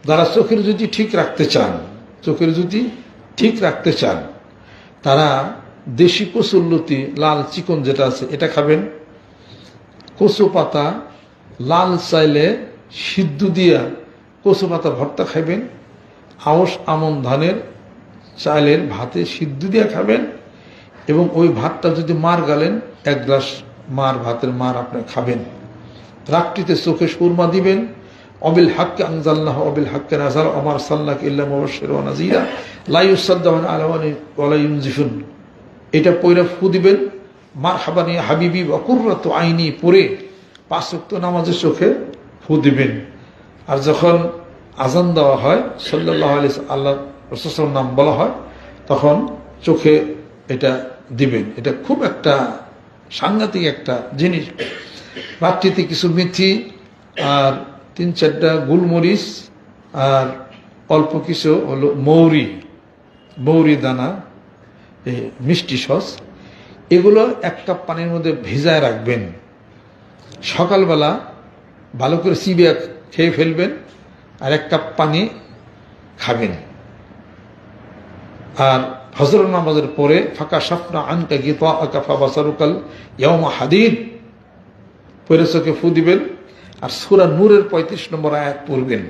যারা চোখের জ্যোতি ঠিক রাখতে চান, চোখের জ্যোতি ঠিক রাখতে চান, তারা দেশি কচুরলতি লাল চিকন যেটা আছে এটা খাবেন। কচু পাতা লাল চাইলে সিদ্ধ দিয়া কচু পাতা ভর্তা খাবেন। আউশ আমন ধানের চালের ভাতে সিদ্ধ দিয়া খাবেন, এবং ওই ভাতটা যদি মার গালেন 1 গ্লাস মার ভাতের মার আপনি খাবেন। রাত্রিতে চোখে সুরমা দিবেন। অবিল হাক্কে আনজালনাহু অবিল হাক্কে নাযাল ওয়া মা আরসালনাকা ইল্লা মুবাশশিরান ওয়া নাযীরা লা ইউসাদ্দাউনা আলাওয়ানি ওয়া লা ইউনজিফুন। এটা পয়রা ফু দিবেন। মারহাবান ইয়া হাবিবি ওয়া কুররাতু আইনি পড়ে 5 ওয়াক্ত নামাজের চোখে ফু দিবেন। আর যখন আজান দেওয়া হয় সাল্লাল্লাহু আলাইহি আল্লাহ রাসূলের নাম বলা হয়, তখন চোখে এটা দিবেন। এটা খুব একটা সাংঘাতিক একটা জিনিস। রাত্রিতে কিছু মেথি আর 3-4টা গোলমরিচ আর অল্প কিছু হলো মৌরি দানা, মিষ্টি সস, এগুলো 1 কাপ পানির মধ্যে ভিজায় রাখবেন। সকালবেলা ভালো করে চিবিয়ে খেয়ে ফেলবেন, আর 1 কাপ পানি খাবেন। আর ফজর নামাজের পরে ফাঁকা সাফনা আনকা গিতাআকা ফাবাসারুকাল ইয়াওমা হাদিদ পরে চোখে ফু দিবেন। আর সূরা নূরের 35 নম্বর আয়াত পড়বেন।